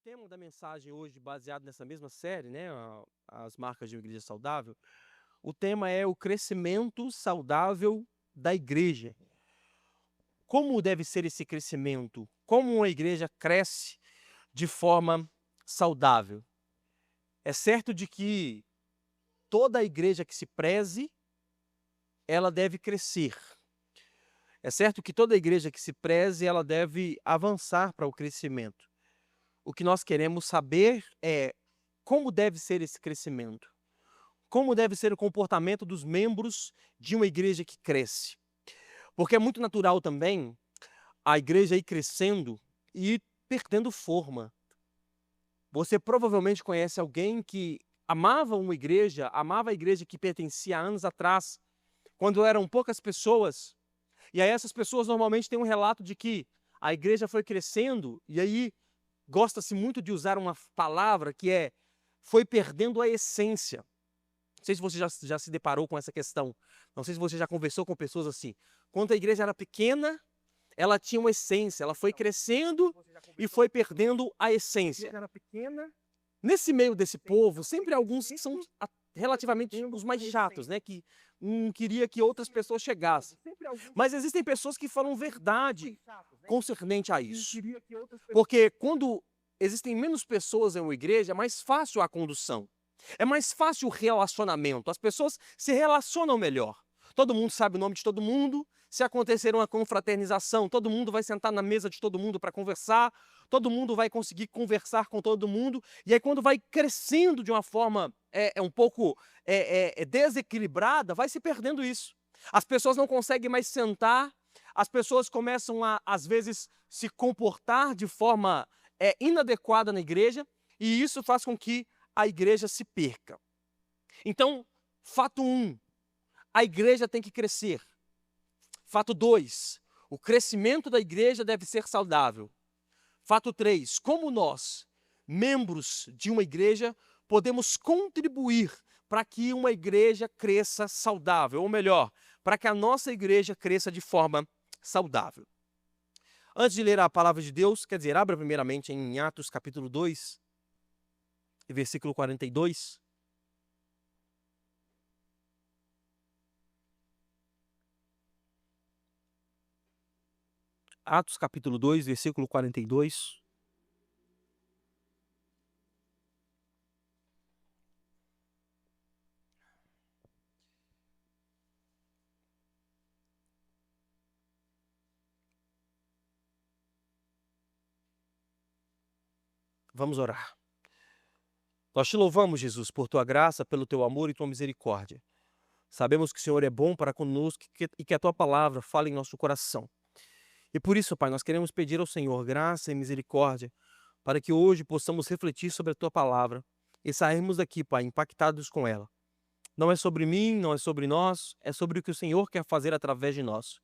tema da mensagem hoje, baseado nessa mesma série, né, as marcas de uma igreja saudável, o tema é o crescimento saudável da igreja. Como deve ser esse crescimento? Como uma igreja cresce de forma saudável? É certo de que toda igreja que se preze, ela deve crescer. É certo que toda igreja que se preze, ela deve avançar para o crescimento. O que nós queremos saber é como deve ser esse crescimento. Como deve ser o comportamento dos membros de uma igreja que cresce. Porque é muito natural também a igreja ir crescendo e ir perdendo forma. Você provavelmente conhece alguém que amava a igreja que pertencia há anos atrás, quando eram poucas pessoas. E aí essas pessoas normalmente têm um relato de que a igreja foi crescendo e aí gosta-se muito de usar uma palavra que é foi perdendo a essência. Não sei se você já se deparou com essa questão. Não sei se você já conversou com pessoas assim. Quando a igreja era pequena, ela tinha uma essência. Ela foi crescendo e foi perdendo a essência. Nesse meio desse povo, sempre há alguns que são relativamente os mais chatos, né? Que não queria que outras pessoas chegassem. Mas existem pessoas que falam verdade concernente a isso. Porque quando existem menos pessoas em uma igreja, é mais fácil a condução. É mais fácil o relacionamento. As pessoas se relacionam melhor. Todo mundo sabe o nome de todo mundo. Se acontecer uma confraternização, todo mundo vai sentar na mesa de todo mundo para conversar. Todo mundo vai conseguir conversar com todo mundo. E aí, quando vai crescendo de uma forma um pouco desequilibrada, vai se perdendo isso. As pessoas não conseguem mais sentar. As pessoas começam a, às vezes, se comportar de forma inadequada na igreja. E isso faz com que a igreja se perca. Então, fato 1, a igreja tem que crescer. Fato 2, o crescimento da igreja deve ser saudável. Fato 3, como nós, membros de uma igreja, podemos contribuir para que uma igreja cresça saudável, ou melhor, para que a nossa igreja cresça de forma saudável. Antes de ler a palavra de Deus, quer dizer, abra primeiramente em Atos capítulo 2, versículo 42. Atos capítulo 2, versículo 42. Vamos orar. Nós te louvamos, Jesus, por tua graça, pelo teu amor e tua misericórdia. Sabemos que o Senhor é bom para conosco e que a tua palavra fala em nosso coração. E por isso, Pai, nós queremos pedir ao Senhor graça e misericórdia para que hoje possamos refletir sobre a tua palavra e sairmos daqui, Pai, impactados com ela. Não é sobre mim, não é sobre nós, é sobre o que o Senhor quer fazer através de nós.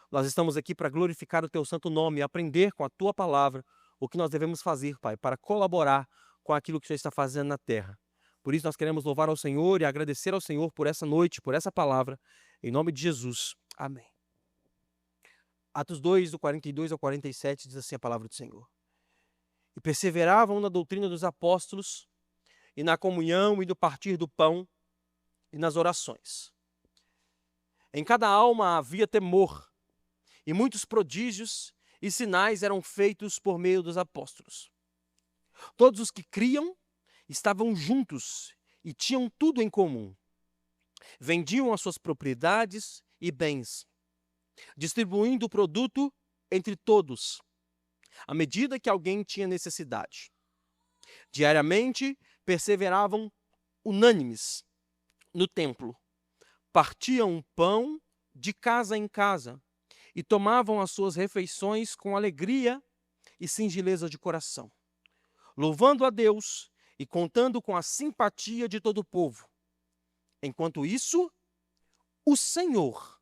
Nós estamos aqui para glorificar o teu santo nome e aprender com a tua palavra o que nós devemos fazer, Pai, para colaborar com aquilo que o Senhor está fazendo na terra. Por isso nós queremos louvar ao Senhor e agradecer ao Senhor por essa noite, por essa palavra, em nome de Jesus. Amém. Atos 2, do 42 ao 47, diz assim a palavra do Senhor. E perseveravam na doutrina dos apóstolos, e na comunhão e no partir do pão, e nas orações. Em cada alma havia temor, e muitos prodígios e sinais eram feitos por meio dos apóstolos. Todos os que criam estavam juntos e tinham tudo em comum. Vendiam as suas propriedades e bens, distribuindo o produto entre todos, à medida que alguém tinha necessidade. Diariamente perseveravam unânimes no templo, partiam pão de casa em casa e tomavam as suas refeições com alegria e singeleza de coração, louvando a Deus e contando com a simpatia de todo o povo. Enquanto isso, o Senhor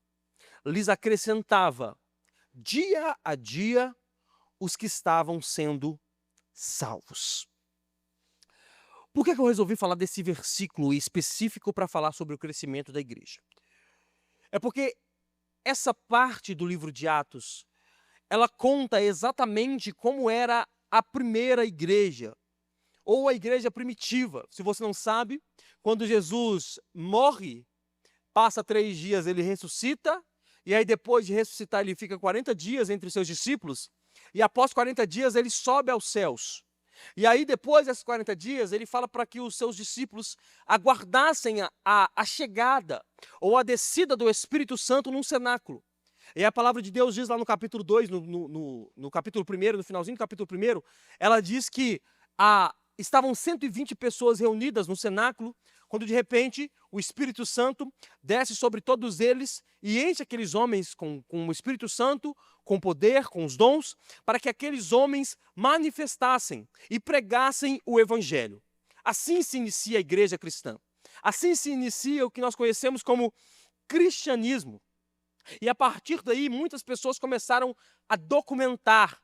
lhes acrescentava dia a dia os que estavam sendo salvos. Por que eu resolvi falar desse versículo específico para falar sobre o crescimento da igreja? É porque essa parte do livro de Atos, ela conta exatamente como era a primeira igreja, ou a igreja primitiva. Se você não sabe, quando Jesus morre, passa 3 dias, ele ressuscita, e aí depois de ressuscitar ele fica 40 dias entre os seus discípulos, e após 40 dias ele sobe aos céus. E aí depois desses 40 dias ele fala para que os seus discípulos aguardassem a chegada ou a descida do Espírito Santo num cenáculo. E a palavra de Deus diz lá no capítulo 2, no capítulo 1, no finalzinho do capítulo 1, ela diz que estavam 120 pessoas reunidas no cenáculo, quando de repente o Espírito Santo desce sobre todos eles e enche aqueles homens com o Espírito Santo, com poder, com os dons, para que aqueles homens manifestassem e pregassem o Evangelho. Assim se inicia a igreja cristã. Assim se inicia o que nós conhecemos como cristianismo. E a partir daí, muitas pessoas começaram a documentar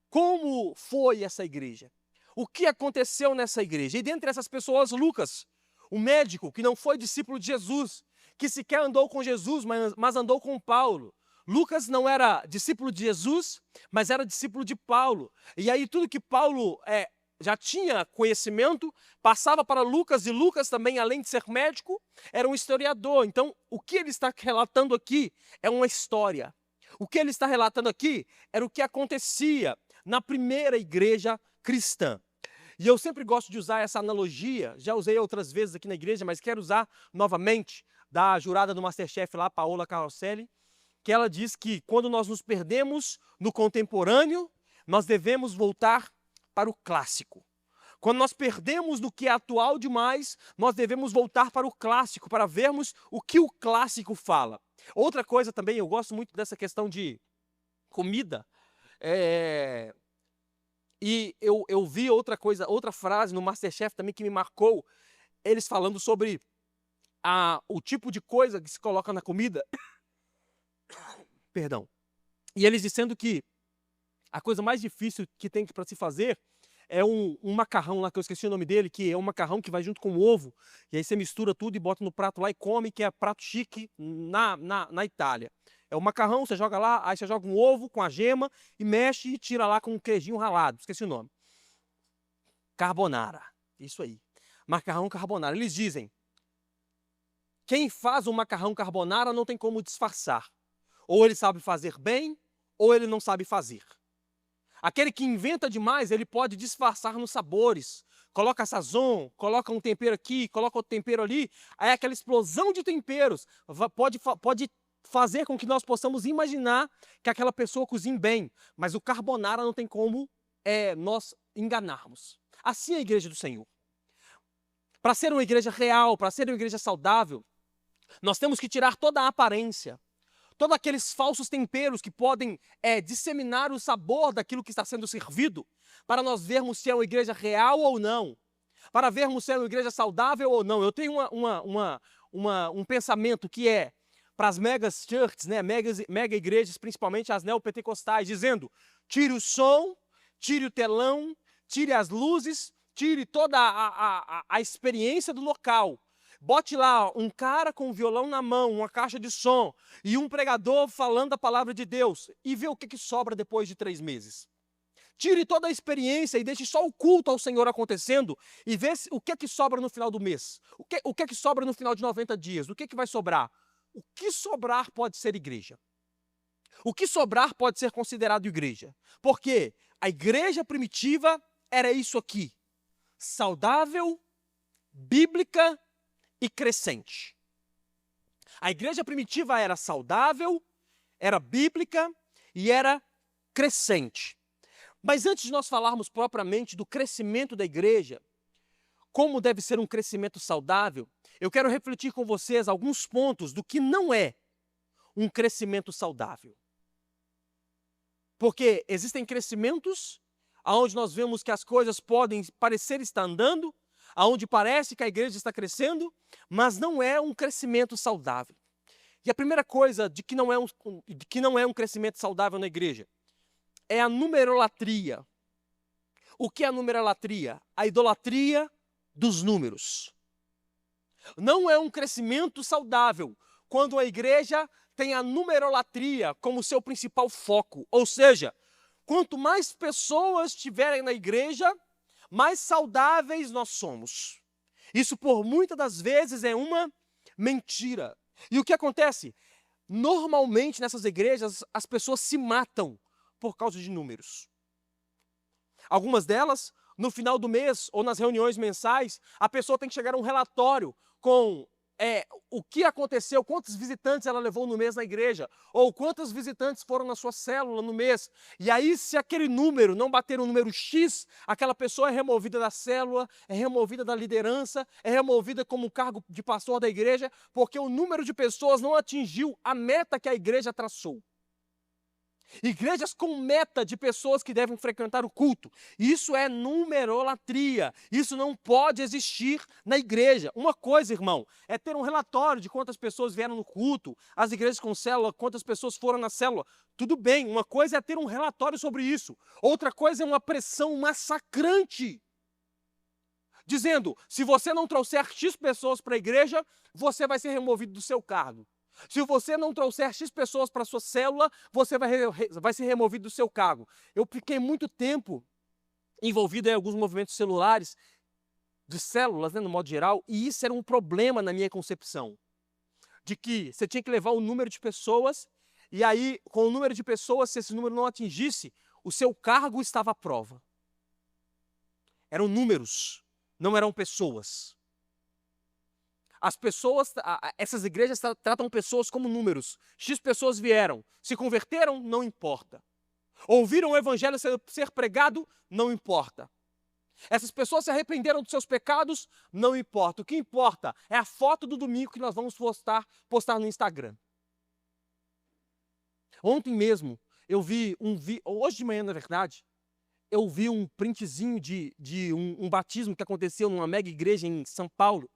como foi essa igreja, o que aconteceu nessa igreja. E dentre essas pessoas, Lucas, o médico que não foi discípulo de Jesus, que sequer andou com Jesus, mas andou com Paulo. Lucas não era discípulo de Jesus, mas era discípulo de Paulo. E aí tudo que Paulo já tinha conhecimento, passava para Lucas, e Lucas também, além de ser médico, era um historiador. Então, o que ele está relatando aqui é uma história. O que ele está relatando aqui era o que acontecia na primeira igreja cristã. E eu sempre gosto de usar essa analogia, já usei outras vezes aqui na igreja, mas quero usar novamente, da jurada do MasterChef lá, Paola Carosselli, que ela diz que quando nós nos perdemos no contemporâneo, nós devemos voltar para o clássico. Quando nós perdemos no que é atual demais, nós devemos voltar para o clássico, para vermos o que o clássico fala. Outra coisa também, eu gosto muito dessa questão de comida, e eu vi outra frase no MasterChef também que me marcou, eles falando sobre o tipo de coisa que se coloca na comida. Perdão. E eles dizendo que a coisa mais difícil que tem para se fazer é um macarrão lá, que eu esqueci o nome dele, que é um macarrão que vai junto com o ovo, e aí você mistura tudo e bota no prato lá e come, que é prato chique na Itália. É o macarrão, você joga lá, aí você joga um ovo com a gema e mexe e tira lá com um queijinho ralado, esqueci o nome. Carbonara, isso aí. Macarrão carbonara. Eles dizem, quem faz o macarrão carbonara não tem como disfarçar. Ou ele sabe fazer bem, ou ele não sabe fazer. Aquele que inventa demais, ele pode disfarçar nos sabores. Coloca sazon, coloca um tempero aqui, coloca outro tempero ali. Aí aquela explosão de temperos pode fazer com que nós possamos imaginar que aquela pessoa cozinha bem. Mas o carbonara não tem como nós enganarmos. Assim é a igreja do Senhor. Para ser uma igreja real, para ser uma igreja saudável, nós temos que tirar toda a aparência. Todos aqueles falsos temperos que podem disseminar o sabor daquilo que está sendo servido, para nós vermos se é uma igreja real ou não, para vermos se é uma igreja saudável ou não. Eu tenho um pensamento que para as mega churches, né, mega igrejas, principalmente as neopentecostais, dizendo, tire o som, tire o telão, tire as luzes, tire toda a experiência do local. Bote lá um cara com um violão na mão, uma caixa de som e um pregador falando a palavra de Deus e vê o que sobra depois de 3 meses. Tire toda a experiência e deixe só o culto ao Senhor acontecendo e vê o que sobra no final do mês. O que sobra no final de 90 dias? O que vai sobrar? O que sobrar pode ser igreja. O que sobrar pode ser considerado igreja. Porque a igreja primitiva era isso aqui. Saudável, bíblica e crescente. A igreja primitiva era saudável, era bíblica e era crescente. Mas antes de nós falarmos propriamente do crescimento da igreja, como deve ser um crescimento saudável, eu quero refletir com vocês alguns pontos do que não é um crescimento saudável. Porque existem crescimentos onde nós vemos que as coisas podem parecer estar andando, onde parece que a igreja está crescendo, mas não é um crescimento saudável. E a primeira coisa de que não é um crescimento saudável na igreja é a numerolatria. O que é a numerolatria? A idolatria dos números. Não é um crescimento saudável quando a igreja tem a numerolatria como seu principal foco. Ou seja, quanto mais pessoas tiverem na igreja, mais saudáveis nós somos. Isso, por muitas das vezes, é uma mentira. E o que acontece? Normalmente, nessas igrejas, as pessoas se matam por causa de números. Algumas delas, no final do mês ou nas reuniões mensais, a pessoa tem que chegar a um relatório com o que aconteceu, quantos visitantes ela levou no mês na igreja, ou quantos visitantes foram na sua célula no mês. E aí, se aquele número não bater um número X, aquela pessoa é removida da célula, é removida da liderança, é removida como cargo de pastor da igreja, porque o número de pessoas não atingiu a meta que a igreja traçou. Igrejas com meta de pessoas que devem frequentar o culto. Isso é numerolatria. Isso não pode existir na igreja. Uma coisa, irmão, é ter um relatório de quantas pessoas vieram no culto, as igrejas com célula, quantas pessoas foram na célula. Tudo bem, uma coisa é ter um relatório sobre isso. Outra coisa é uma pressão massacrante. Dizendo, se você não trouxer X pessoas para a igreja, você vai ser removido do seu cargo. Se você não trouxer X pessoas para a sua célula, você vai ser removido do seu cargo. Eu fiquei muito tempo envolvido em alguns movimentos celulares, de células, né, no modo geral, e isso era um problema na minha concepção. De que você tinha que levar o número de pessoas, e aí, com o número de pessoas, se esse número não atingisse, o seu cargo estava à prova. Eram números, não eram pessoas. As pessoas, essas igrejas tratam pessoas como números. X pessoas vieram, se converteram, não importa. Ouviram o evangelho ser pregado, não importa. Essas pessoas se arrependeram dos seus pecados, não importa. O que importa é a foto do domingo que nós vamos postar no Instagram. Ontem mesmo, eu vi hoje de manhã, na verdade, eu vi um printzinho de um batismo que aconteceu numa mega igreja em São Paulo.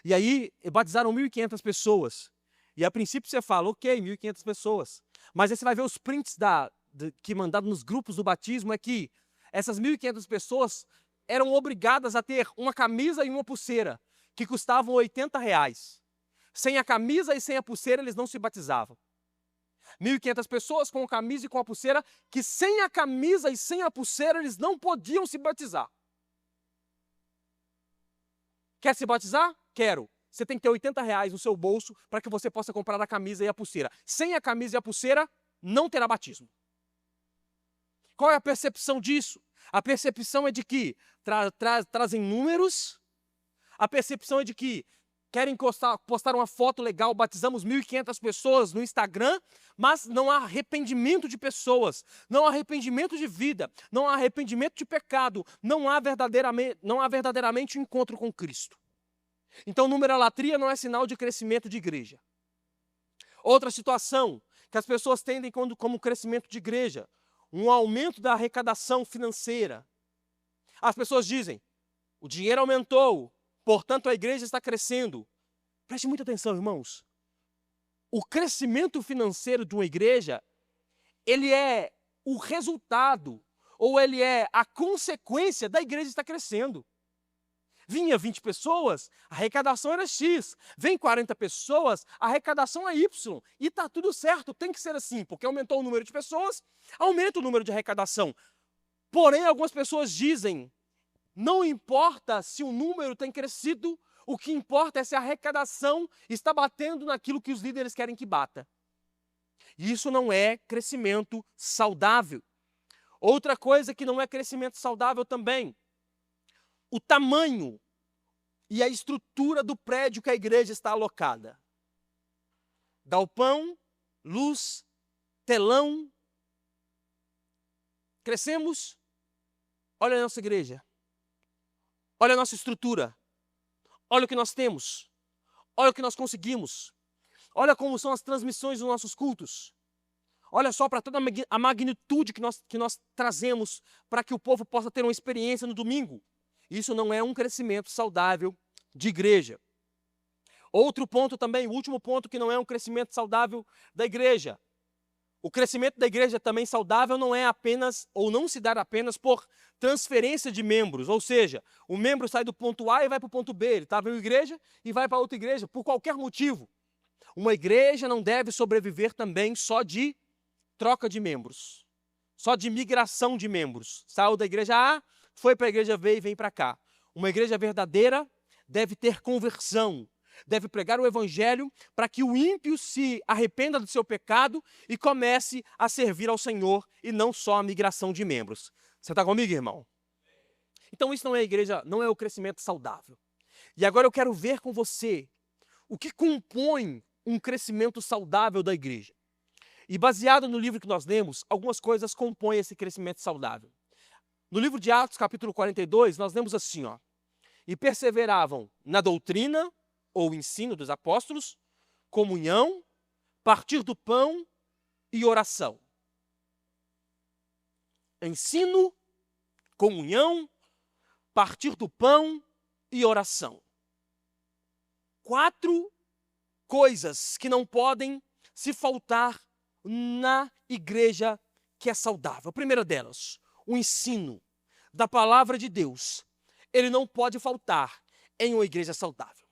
E aí, batizaram 1.500 pessoas. E a princípio você fala, ok, 1.500 pessoas. Mas aí você vai ver os prints que mandaram nos grupos do batismo, é que essas 1.500 pessoas eram obrigadas a ter uma camisa e uma pulseira, que custavam R$80. Sem a camisa e sem a pulseira, eles não se batizavam. 1.500 pessoas com a camisa e com a pulseira, que sem a camisa e sem a pulseira, eles não podiam se batizar. Quer se batizar? Quero. Você tem que ter R$80 no seu bolso para que você possa comprar a camisa e a pulseira. Sem a camisa e a pulseira, não terá batismo. Qual é a percepção disso? A percepção é de que trazem números, a percepção é de que querem postar uma foto legal, batizamos 1.500 pessoas no Instagram, mas não há arrependimento de pessoas, não há arrependimento de vida, não há arrependimento de pecado, não há verdadeiramente um encontro com Cristo. Então, numerolatria não é sinal de crescimento de igreja. Outra situação que as pessoas tendem como crescimento de igreja, um aumento da arrecadação financeira. As pessoas dizem, o dinheiro aumentou, portanto a igreja está crescendo. Preste muita atenção, irmãos. O crescimento financeiro de uma igreja, ele é o resultado, ou ele é a consequência da igreja estar crescendo. Vinha 20 pessoas, a arrecadação era X. Vem 40 pessoas, a arrecadação é Y. E está tudo certo, tem que ser assim, porque aumentou o número de pessoas, aumenta o número de arrecadação. Porém, algumas pessoas dizem, não importa se o número tem crescido, o que importa é se a arrecadação está batendo naquilo que os líderes querem que bata. E isso não é crescimento saudável. Outra coisa que não é crescimento saudável também, o tamanho e a estrutura do prédio que a igreja está alocada. Galpão, luz, telão. Crescemos? Olha a nossa igreja. Olha a nossa estrutura. Olha o que nós temos. Olha o que nós conseguimos. Olha como são as transmissões dos nossos cultos. Olha só para toda a magnitude que nós trazemos para que o povo possa ter uma experiência no domingo. Isso não é um crescimento saudável de igreja. Outro ponto também, o último ponto que não é um crescimento saudável da igreja. O crescimento da igreja também saudável não é apenas, ou não se dá apenas por transferência de membros. Ou seja, o membro sai do ponto A e vai para o ponto B. Ele estava em uma igreja e vai para outra igreja, por qualquer motivo. Uma igreja não deve sobreviver também só de troca de membros. Só de migração de membros. Saiu da igreja A, foi para a igreja, veio e vem para cá. Uma igreja verdadeira deve ter conversão, deve pregar o evangelho para que o ímpio se arrependa do seu pecado e comece a servir ao Senhor e não só a migração de membros. Você está comigo, irmão? Então isso não é igreja, não é o crescimento saudável. E agora eu quero ver com você o que compõe um crescimento saudável da igreja. E baseado no livro que nós lemos, algumas coisas compõem esse crescimento saudável. No livro de Atos, capítulo 42, nós lemos assim, ó: e perseveravam na doutrina ou ensino dos apóstolos, comunhão, partir do pão e oração. Ensino, comunhão, partir do pão e oração. 4 coisas que não podem se faltar na igreja que é saudável. A primeira delas, o ensino da palavra de Deus. Ele não pode faltar em uma igreja saudável.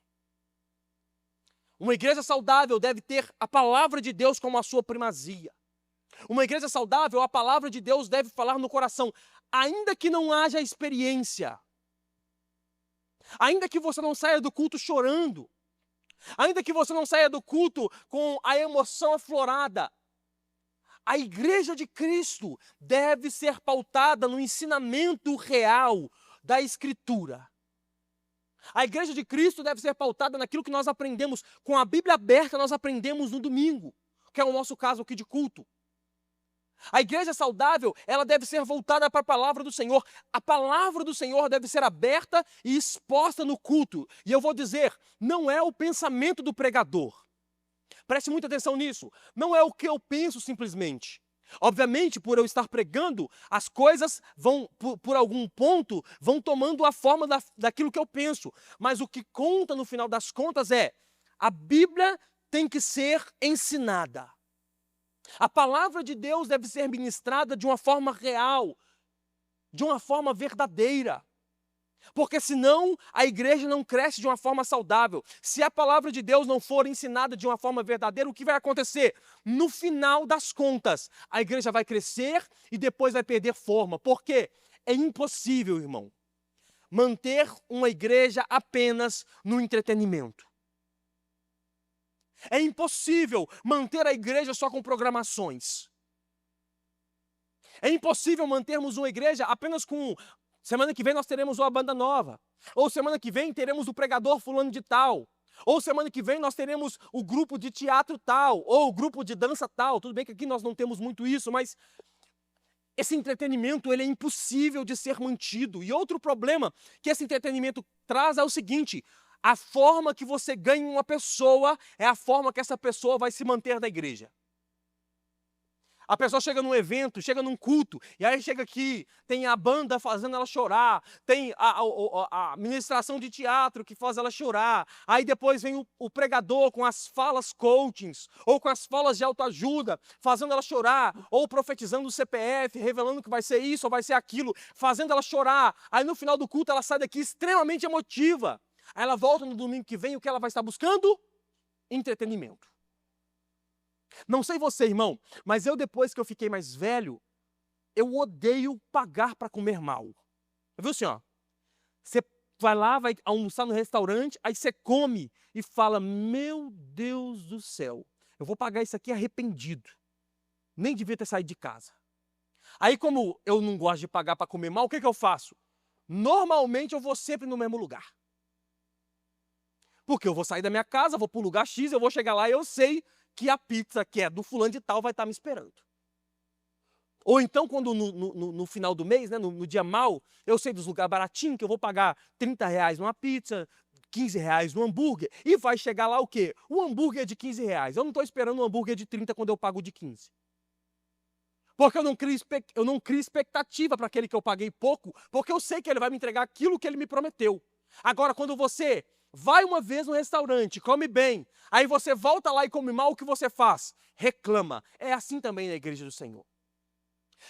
Uma igreja saudável deve ter a palavra de Deus como a sua primazia. Uma igreja saudável, a palavra de Deus deve falar no coração, ainda que não haja experiência. Ainda que você não saia do culto chorando. Ainda que você não saia do culto com a emoção aflorada. A igreja de Cristo deve ser pautada no ensinamento real da Escritura. A igreja de Cristo deve ser pautada naquilo que nós aprendemos. Com a Bíblia aberta, nós aprendemos no domingo, que é o nosso caso aqui de culto. A igreja saudável, ela deve ser voltada para a palavra do Senhor. A palavra do Senhor deve ser aberta e exposta no culto. E eu vou dizer, não é o pensamento do pregador. Preste muita atenção nisso. Não é o que eu penso simplesmente. Obviamente, por eu estar pregando, as coisas vão, por algum ponto, vão tomando a forma daquilo que eu penso. Mas o que conta no final das contas é, a Bíblia tem que ser ensinada. A palavra de Deus deve ser ministrada de uma forma real, de uma forma verdadeira. Porque senão a igreja não cresce de uma forma saudável. Se a palavra de Deus não for ensinada de uma forma verdadeira, o que vai acontecer? No final das contas, a igreja vai crescer e depois vai perder forma. Por quê? É impossível, irmão, manter uma igreja apenas no entretenimento. É impossível manter a igreja só com programações. É impossível mantermos uma igreja apenas com... Semana que vem nós teremos uma banda nova. Ou semana que vem teremos o pregador fulano de tal. Ou semana que vem nós teremos o grupo de teatro tal. Ou o grupo de dança tal. Tudo bem que aqui nós não temos muito isso, mas... esse entretenimento ele é impossível de ser mantido. E outro problema que esse entretenimento traz é o seguinte... a forma que você ganha uma pessoa é a forma que essa pessoa vai se manter na igreja. A pessoa chega num evento, chega num culto, e aí chega aqui, tem a banda fazendo ela chorar, tem a ministração de teatro que faz ela chorar, aí depois vem o pregador com as falas coachings, ou com as falas de autoajuda, fazendo ela chorar, ou profetizando o CPF, revelando que vai ser isso ou vai ser aquilo, fazendo ela chorar. Aí no final do culto ela sai daqui extremamente emotiva. Aí ela volta no domingo que vem, o que ela vai estar buscando? Entretenimento. Não sei você, irmão, mas eu depois que eu fiquei mais velho, eu odeio pagar para comer mal. Viu assim, ó? Você vai lá, vai almoçar no restaurante, aí você come e fala, meu Deus do céu, eu vou pagar isso aqui arrependido. Nem devia ter saído de casa. Aí como eu não gosto de pagar para comer mal, o que eu faço? Normalmente eu vou sempre no mesmo lugar. Porque eu vou sair da minha casa, vou para o lugar X, eu vou chegar lá e eu sei que a pizza que é do fulano de tal vai estar me esperando. Ou então, quando no final do mês, né, no dia mau, eu sei dos lugares baratinhos, que eu vou pagar R$30 numa pizza, R$15 no hambúrguer, e vai chegar lá o quê? O hambúrguer é de R$15. Eu não estou esperando um hambúrguer de 30 quando eu pago de 15. Porque eu não crio expectativa para aquele que eu paguei pouco, porque eu sei que ele vai me entregar aquilo que ele me prometeu. Agora, quando você vai uma vez no restaurante, come bem, aí você volta lá e come mal, o que você faz? Reclama. É assim também na igreja do Senhor.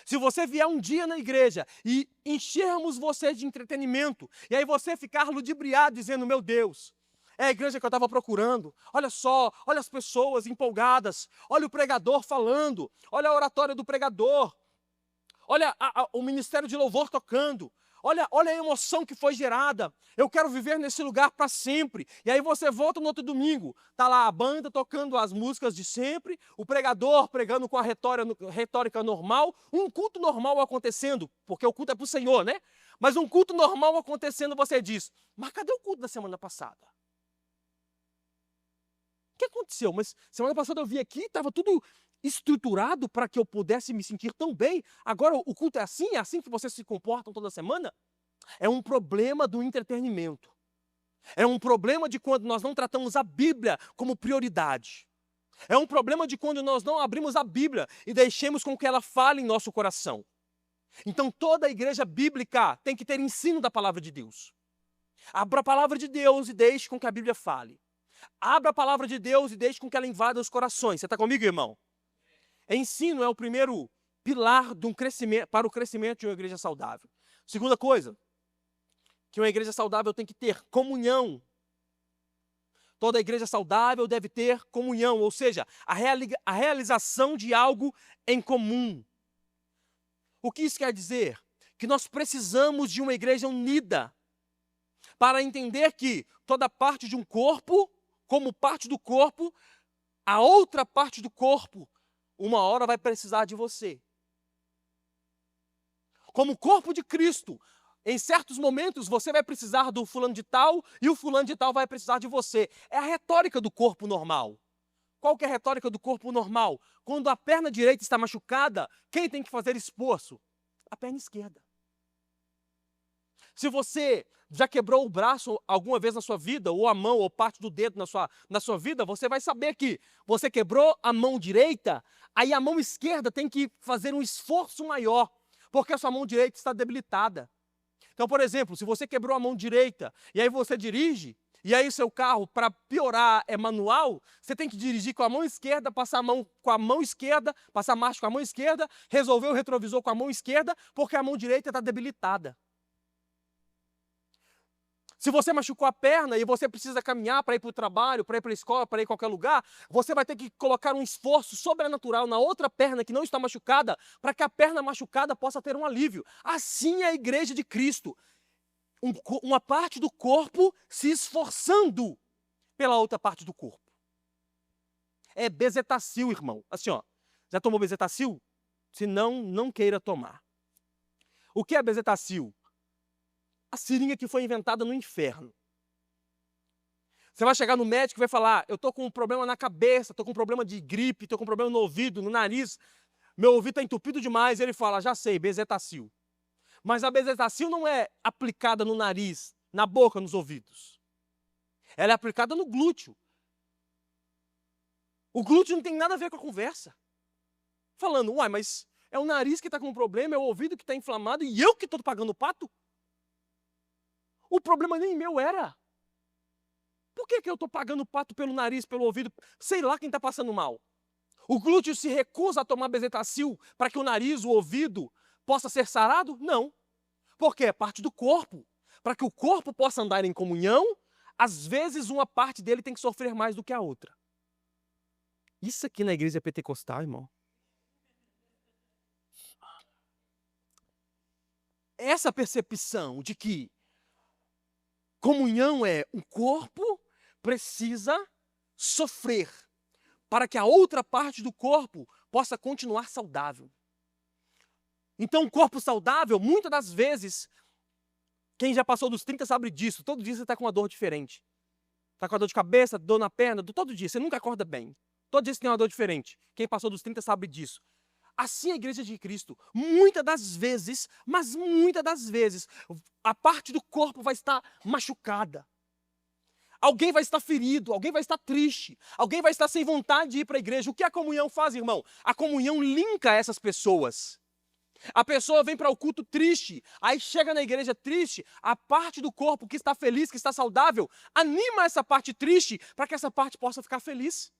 Se você vier um dia na igreja e enchermos você de entretenimento, e aí você ficar ludibriado dizendo, meu Deus, é a igreja que eu estava procurando, olha só, olha as pessoas empolgadas, olha o pregador falando, olha a oratória do pregador, olha o ministério de louvor tocando, olha a emoção que foi gerada. Eu quero viver nesse lugar para sempre. E aí você volta no outro domingo. Está lá a banda tocando as músicas de sempre, o pregador pregando com a retórica normal, um culto normal acontecendo, porque o culto é para o Senhor, né? Mas um culto normal acontecendo, você diz, mas cadê o culto da semana passada? O que aconteceu? Mas semana passada eu vi aqui, estava tudo estruturado para que eu pudesse me sentir tão bem. Agora o culto é assim que vocês se comportam toda semana? É um problema do entretenimento. É um problema de quando nós não tratamos a Bíblia como prioridade. É um problema de quando nós não abrimos a Bíblia e deixemos com que ela fale em nosso coração. Então toda a igreja bíblica tem que ter ensino da palavra de Deus. Abra a palavra de Deus e deixe com que a Bíblia fale. Abra a palavra de Deus e deixe com que ela invada os corações. Você está comigo, irmão? Ensino é o primeiro pilar de para o crescimento de uma igreja saudável. Segunda coisa, que uma igreja saudável tem que ter comunhão. Toda igreja saudável deve ter comunhão, ou seja, a realização de algo em comum. O que isso quer dizer? Que nós precisamos de uma igreja unida para entender que toda parte de um corpo, como parte do corpo, a outra parte do corpo, uma hora vai precisar de você. Como corpo de Cristo, em certos momentos você vai precisar do fulano de tal e o fulano de tal vai precisar de você. É a retórica do corpo normal. Qual que é a retórica do corpo normal? Quando a perna direita está machucada, quem tem que fazer esforço? A perna esquerda. Se você já quebrou o braço alguma vez na sua vida, ou a mão, ou parte do dedo na sua vida, você vai saber que você quebrou a mão direita, aí a mão esquerda tem que fazer um esforço maior, porque a sua mão direita está debilitada. Então, por exemplo, se você quebrou a mão direita, e aí você dirige, e aí seu carro, para piorar, é manual, você tem que dirigir com a mão esquerda, passar a mão com a mão esquerda, passar marcha com a mão esquerda, resolver o retrovisor com a mão esquerda, porque a mão direita está debilitada. Se você machucou a perna e você precisa caminhar para ir para o trabalho, para ir para a escola, para ir a qualquer lugar, você vai ter que colocar um esforço sobrenatural na outra perna que não está machucada, para que a perna machucada possa ter um alívio. Assim é a igreja de Cristo. Uma parte do corpo se esforçando pela outra parte do corpo. É bezetacil, irmão. Assim, ó, já tomou bezetacil? Se não, não queira tomar. O que é bezetacil? A seringa que foi inventada no inferno. Você vai chegar no médico e vai falar, eu estou com um problema na cabeça, estou com um problema de gripe, estou com um problema no ouvido, no nariz, meu ouvido está entupido demais. Ele fala, já sei, bezetacil. Mas a bezetacil não é aplicada no nariz, na boca, nos ouvidos. Ela é aplicada no glúteo. O glúteo não tem nada a ver com a conversa. Falando, uai, mas é o nariz que está com um problema, é o ouvido que está inflamado e eu que estou pagando o pato? O problema nem meu era. Por que eu estou pagando pato pelo nariz, pelo ouvido? Sei lá quem está passando mal. O glúteo se recusa a tomar bezetacil para que o nariz, o ouvido, possa ser sarado? Não. Porque é parte do corpo. Para que o corpo possa andar em comunhão, às vezes uma parte dele tem que sofrer mais do que a outra. Isso aqui na igreja pentecostal, irmão. Essa percepção de que comunhão é o corpo precisa sofrer para que a outra parte do corpo possa continuar saudável. Então, o corpo saudável, muitas das vezes, quem já passou dos 30 sabe disso. Todo dia você está com uma dor diferente. Está com uma dor de cabeça, dor na perna, todo dia. Você nunca acorda bem. Todo dia você tem uma dor diferente. Quem passou dos 30 sabe disso. Assim é a igreja de Cristo. Muitas das vezes, mas muitas das vezes, a parte do corpo vai estar machucada. Alguém vai estar ferido, alguém vai estar triste, alguém vai estar sem vontade de ir para a igreja. O que a comunhão faz, irmão? A comunhão linka essas pessoas. A pessoa vem para o culto triste, aí chega na igreja triste, a parte do corpo que está feliz, que está saudável, anima essa parte triste para que essa parte possa ficar feliz.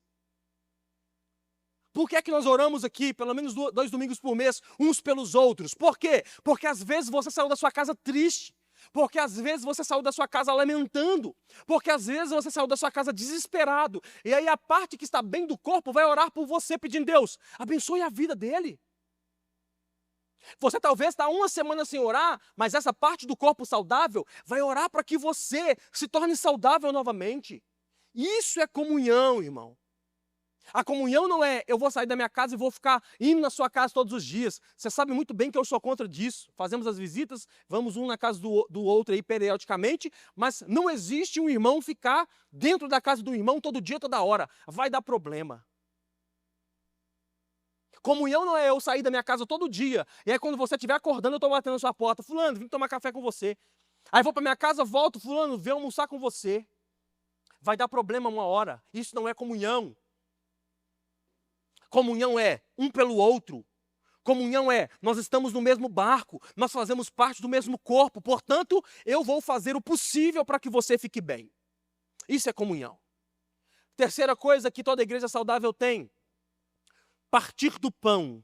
Por que é que nós oramos aqui, pelo menos 2 domingos por mês, uns pelos outros? Por quê? Porque às vezes você saiu da sua casa triste. Porque às vezes você saiu da sua casa lamentando. Porque às vezes você saiu da sua casa desesperado. E aí a parte que está bem do corpo vai orar por você, pedindo, Deus, abençoe a vida dele. Você talvez está uma semana sem orar, mas essa parte do corpo saudável vai orar para que você se torne saudável novamente. Isso é comunhão, irmão. A comunhão não é eu vou sair da minha casa e vou ficar indo na sua casa todos os dias. Você sabe muito bem que eu sou contra disso. Fazemos as visitas, vamos um na casa do outro aí periodicamente, mas não existe um irmão ficar dentro da casa do irmão todo dia, toda hora. Vai dar problema. Comunhão não é eu sair da minha casa todo dia. E aí quando você estiver acordando, eu estou batendo na sua porta. Fulano, vim tomar café com você. Aí vou para minha casa, volto, fulano, vem almoçar com você. Vai dar problema uma hora. Isso não é comunhão. Comunhão é um pelo outro. Comunhão é, nós estamos no mesmo barco, nós fazemos parte do mesmo corpo, portanto, eu vou fazer o possível para que você fique bem. Isso é comunhão. Terceira coisa que toda igreja saudável tem, partir do pão.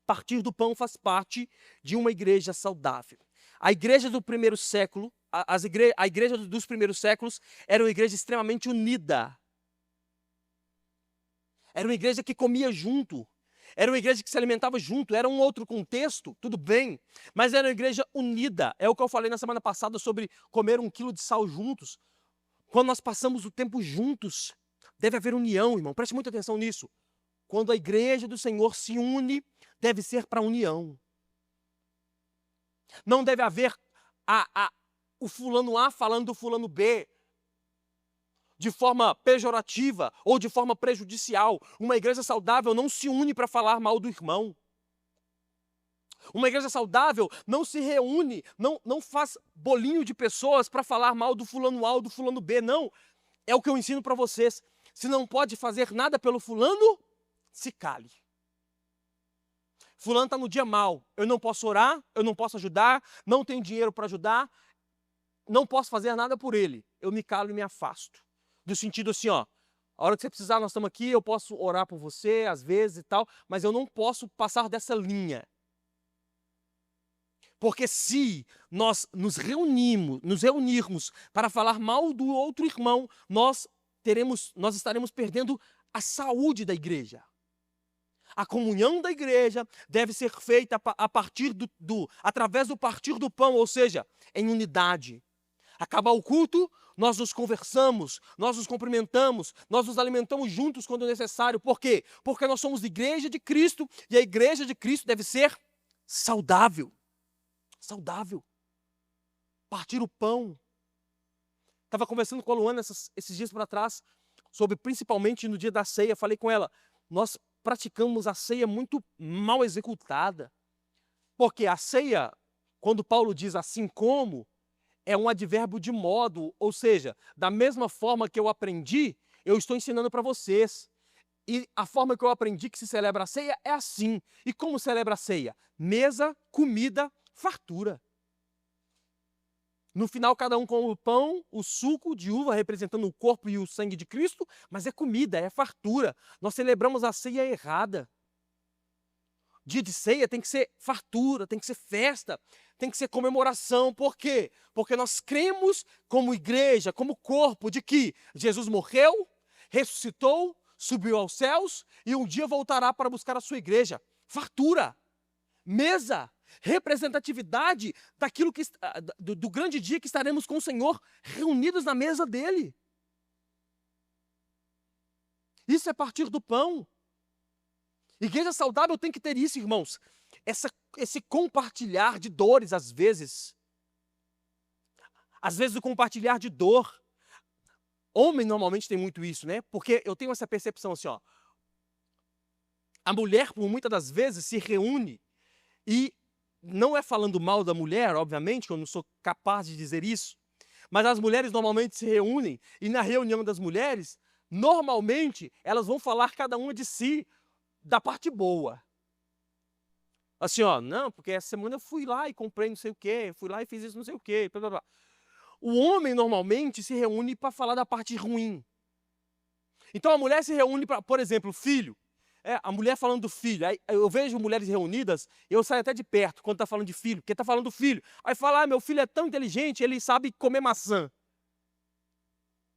Partir do pão faz parte de uma igreja saudável. A igreja do primeiro século, a igreja dos primeiros séculos era uma igreja extremamente unida. Era uma igreja que comia junto. Era uma igreja que se alimentava junto. Era um outro contexto, tudo bem. Mas era uma igreja unida. É o que eu falei na semana passada sobre comer 1 quilo de sal juntos. Quando nós passamos o tempo juntos, deve haver união, irmão. Preste muita atenção nisso. Quando a igreja do Senhor se une, deve ser para união. Não deve haver o fulano A falando do fulano B de forma pejorativa ou de forma prejudicial. Uma igreja saudável não se une para falar mal do irmão. Uma igreja saudável não se reúne, não faz bolinho de pessoas para falar mal do fulano A ou do fulano B, não. É o que eu ensino para vocês. Se não pode fazer nada pelo fulano, se cale. Fulano está no dia mal, eu não posso orar, eu não posso ajudar, não tenho dinheiro para ajudar, não posso fazer nada por ele. Eu me calo e me afasto. Do sentido assim, ó, a hora que você precisar, nós estamos aqui, eu posso orar por você, às vezes e tal, mas eu não posso passar dessa linha. Porque se nós nos reunirmos para falar mal do outro irmão, nós estaremos perdendo a saúde da igreja. A comunhão da igreja deve ser feita através do partir do pão, ou seja, em unidade. Acabar o culto, nós nos conversamos, nós nos cumprimentamos, nós nos alimentamos juntos quando necessário. Por quê? Porque nós somos igreja de Cristo e a igreja de Cristo deve ser saudável. Saudável. Partir o pão. Estava conversando com a Luana esses dias para trás, sobre principalmente no dia da ceia. Falei com ela, nós praticamos a ceia muito mal executada. Porque a ceia, quando Paulo diz assim como, é um advérbio de modo, ou seja, da mesma forma que eu aprendi, eu estou ensinando para vocês. E a forma que eu aprendi que se celebra a ceia é assim. E como celebra a ceia? Mesa, comida, fartura. No final, cada um come o pão, o suco de uva, representando o corpo e o sangue de Cristo, mas é comida, é fartura. Nós celebramos a ceia errada. Dia de ceia tem que ser fartura, tem que ser festa, tem que ser comemoração. Por quê? Porque nós cremos como igreja, como corpo, de que Jesus morreu, ressuscitou, subiu aos céus e um dia voltará para buscar a sua igreja. Fartura, mesa, representatividade daquilo do grande dia que estaremos com o Senhor reunidos na mesa dele. Isso é partir do pão. Igreja saudável tem que ter isso, irmãos. Esse compartilhar de dores, às vezes. Às vezes o compartilhar de dor. Homem normalmente tem muito isso, né? Porque eu tenho essa percepção assim, ó. A mulher, por muitas das vezes, se reúne e não é falando mal da mulher, obviamente, que eu não sou capaz de dizer isso, mas as mulheres normalmente se reúnem e na reunião das mulheres, normalmente, elas vão falar cada uma de si, da parte boa. Assim, ó, não, porque essa semana eu fui lá e comprei não sei o quê, fui lá e fiz isso não sei o quê, blá, blá, blá. O homem normalmente se reúne para falar da parte ruim. Então a mulher se reúne para, por exemplo, filho. A mulher falando do filho. Aí eu vejo mulheres reunidas, eu saio até de perto quando está falando de filho, porque está falando do filho. Aí fala, meu filho é tão inteligente, ele sabe comer maçã.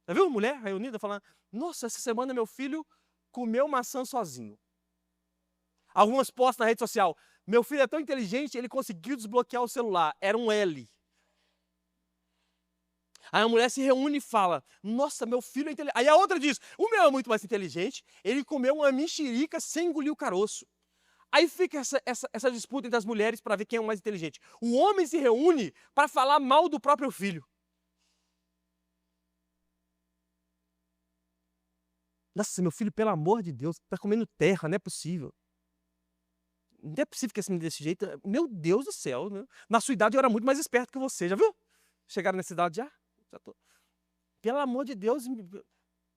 Já viu mulher reunida falando, nossa, essa semana meu filho comeu maçã sozinho. Algumas postam na rede social. Meu filho é tão inteligente, ele conseguiu desbloquear o celular. Era um L. Aí a mulher se reúne e fala, nossa, meu filho é inteligente. Aí a outra diz, o meu é muito mais inteligente, ele comeu uma mexerica sem engolir o caroço. Aí fica essa disputa entre as mulheres para ver quem é o mais inteligente. O homem se reúne para falar mal do próprio filho. Nossa, meu filho, pelo amor de Deus, tá comendo terra, não é possível. Não é possível que esse menino desse jeito. Meu Deus do céu, né? Na sua idade eu era muito mais esperto que você, já viu? Chegaram nessa idade já? Já tô. Pelo amor de Deus,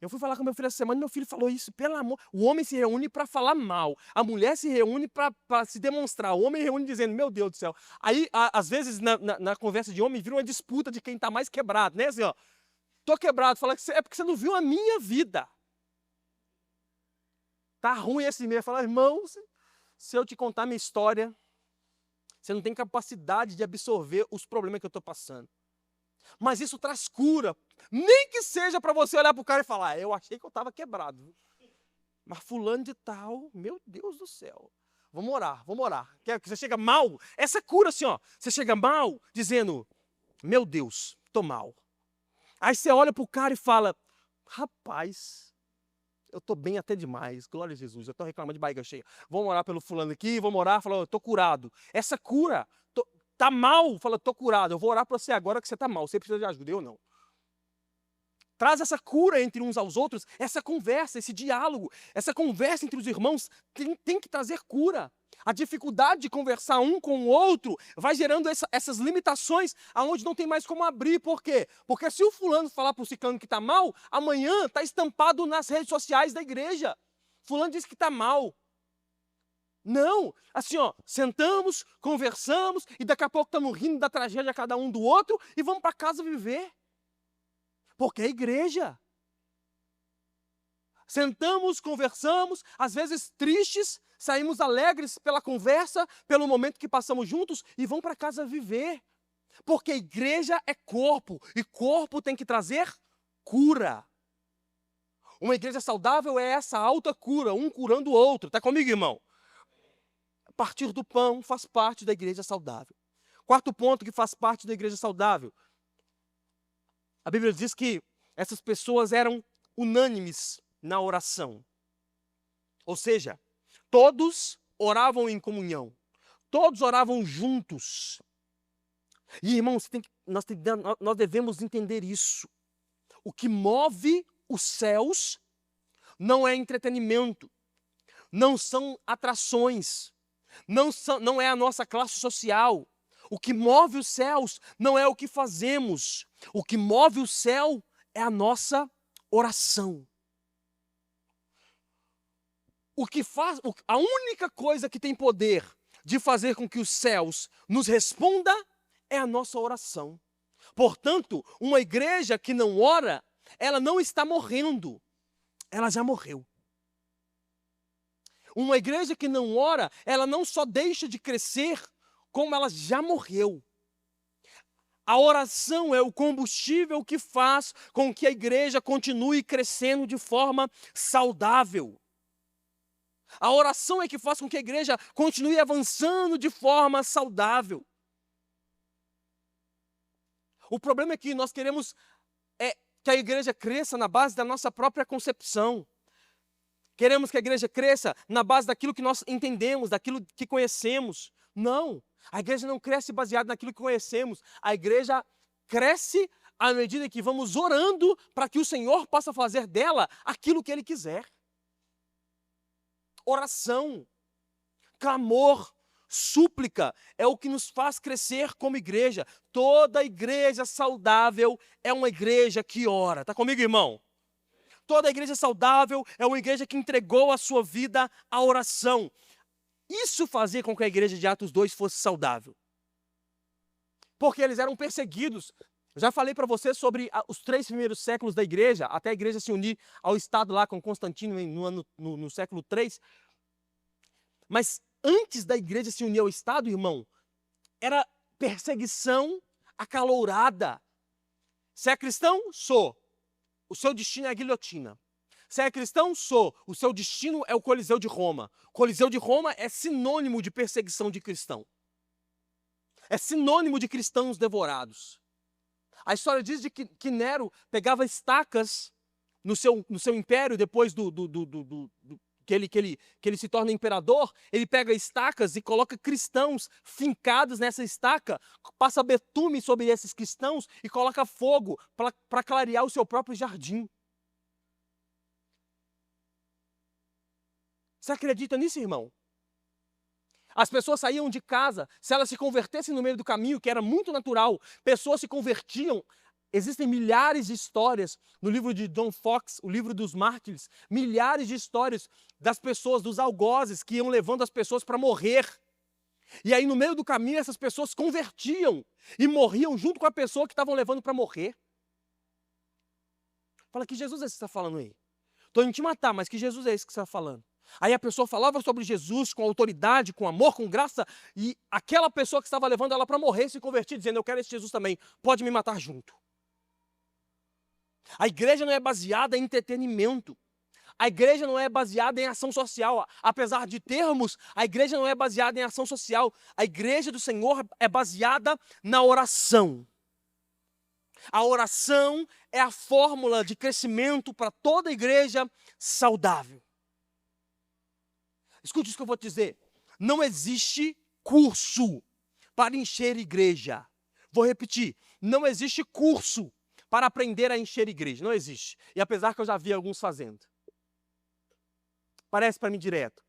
eu fui falar com meu filho essa semana e meu filho falou isso. Pelo amor, o homem se reúne para falar mal, a mulher se reúne para se demonstrar. O homem reúne dizendo, meu Deus do céu. Aí, às vezes, na conversa de homem, vira uma disputa de quem tá mais quebrado, né? Assim, ó, tô quebrado, fala que é porque você não viu a minha vida. Tá ruim esse meio. Fala, irmão, se eu te contar minha história, você não tem capacidade de absorver os problemas que eu tô passando. Mas isso traz cura. Nem que seja para você olhar pro cara e falar, eu achei que eu estava quebrado. Mas fulano de tal, meu Deus do céu. Vamos orar, vamos orar. Que você chega mal, essa cura assim, ó. Você chega mal dizendo, meu Deus, tô mal. Aí você olha pro cara e fala, rapaz, eu tô bem até demais, glória a Jesus, eu tô reclamando de barriga cheia. Vamos orar pelo fulano aqui, vamos orar, fala, eu tô curado. Essa cura, tá mal, fala, tô curado, eu vou orar para você agora que você tá mal, você precisa de ajuda, eu não. Traz essa cura entre uns aos outros, essa conversa, esse diálogo, essa conversa entre os irmãos tem que trazer cura. A dificuldade de conversar um com o outro vai gerando essas limitações aonde não tem mais como abrir. Por quê? Porque se o fulano falar para o ciclano que está mal, amanhã está estampado nas redes sociais da igreja. Fulano disse que está mal. Não, assim ó, sentamos, conversamos e daqui a pouco estamos rindo da tragédia cada um do outro e vamos para casa viver. Porque é igreja. Sentamos, conversamos, às vezes tristes, saímos alegres pela conversa, pelo momento que passamos juntos e vamos para casa viver. Porque igreja é corpo e corpo tem que trazer cura. Uma igreja saudável é essa alta cura, um curando o outro. Está comigo, irmão? Partir do pão faz parte da igreja saudável. Quarto ponto que faz parte da igreja saudável. A Bíblia diz que essas pessoas eram unânimes na oração. Ou seja, todos oravam em comunhão. Todos oravam juntos. E, irmãos, nós devemos entender isso. O que move os céus não é entretenimento, não são atrações, não é a nossa classe social. O que move os céus não é o que fazemos. O que move o céu é a nossa oração. A única coisa que tem poder de fazer com que os céus nos responda é a nossa oração. Portanto, uma igreja que não ora, ela não está morrendo, ela já morreu. Uma igreja que não ora, ela não só deixa de crescer, como ela já morreu. A oração é o combustível que faz com que a igreja continue crescendo de forma saudável. A oração é que faz com que a igreja continue avançando de forma saudável. O problema é que nós queremos que a igreja cresça na base da nossa própria concepção. Queremos que a igreja cresça na base daquilo que nós entendemos, daquilo que conhecemos. Não, a igreja não cresce baseada naquilo que conhecemos. A igreja cresce à medida que vamos orando para que o Senhor possa fazer dela aquilo que Ele quiser. Oração, clamor, súplica é o que nos faz crescer como igreja. Toda igreja saudável é uma igreja que ora. Está comigo, irmão? Toda igreja saudável é uma igreja que entregou a sua vida à oração. Isso fazia com que a igreja de Atos 2 fosse saudável. Porque eles eram perseguidos. Eu já falei para você sobre os 3 primeiros séculos da igreja, até a igreja se unir ao Estado lá com Constantino no século 3. Mas antes da igreja se unir ao Estado, irmão, era perseguição acalorada. Se é cristão, sou. O seu destino é a guilhotina. Você é cristão? Sou. O seu destino é o Coliseu de Roma. Coliseu de Roma é sinônimo de perseguição de cristão. É sinônimo de cristãos devorados. A história diz de que Nero pegava estacas no seu império, depois que ele se torna imperador, ele pega estacas e coloca cristãos fincados nessa estaca, passa betume sobre esses cristãos e coloca fogo para clarear o seu próprio jardim. Você acredita nisso, irmão? As pessoas saíam de casa, se elas se convertessem no meio do caminho, que era muito natural, pessoas se convertiam. Existem milhares de histórias no livro de John Foxe, o livro dos mártires, milhares de histórias das pessoas, dos algozes, que iam levando as pessoas para morrer. E aí, no meio do caminho, essas pessoas convertiam e morriam junto com a pessoa que estavam levando para morrer. Fala, que Jesus é esse que você está falando aí? Estou indo te matar, mas que Jesus é esse que você está falando? Aí a pessoa falava sobre Jesus com autoridade, com amor, com graça, e aquela pessoa que estava levando ela para morrer se convertia, dizendo, eu quero esse Jesus também, pode me matar junto. A igreja não é baseada em entretenimento. A igreja não é baseada em ação social. Apesar de termos, a igreja não é baseada em ação social. A igreja do Senhor é baseada na oração. A oração é a fórmula de crescimento para toda igreja saudável. Escute isso que eu vou te dizer. Não existe curso para encher igreja. Vou repetir. Não existe curso para aprender a encher igreja. Não existe. E apesar que eu já vi alguns fazendo. Parece para mim direto.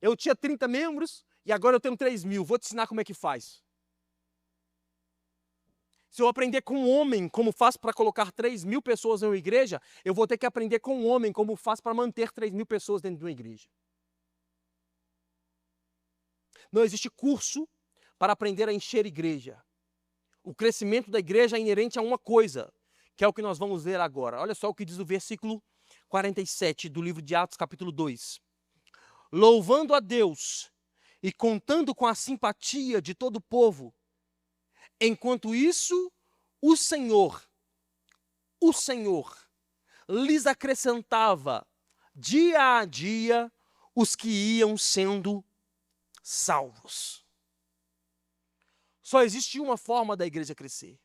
Eu tinha 30 membros e agora eu tenho 3.000. Vou te ensinar como é que faz. Se eu aprender com um homem como faz para colocar 3.000 pessoas em uma igreja, eu vou ter que aprender com um homem como faz para manter 3.000 pessoas dentro de uma igreja. Não existe curso para aprender a encher igreja. O crescimento da igreja é inerente a uma coisa, que é o que nós vamos ver agora. Olha só o que diz o versículo 47 do livro de Atos, capítulo 2. Louvando a Deus e contando com a simpatia de todo o povo, enquanto isso, o Senhor lhes acrescentava dia a dia os que iam sendo salvos. Só existe uma forma da igreja crescer.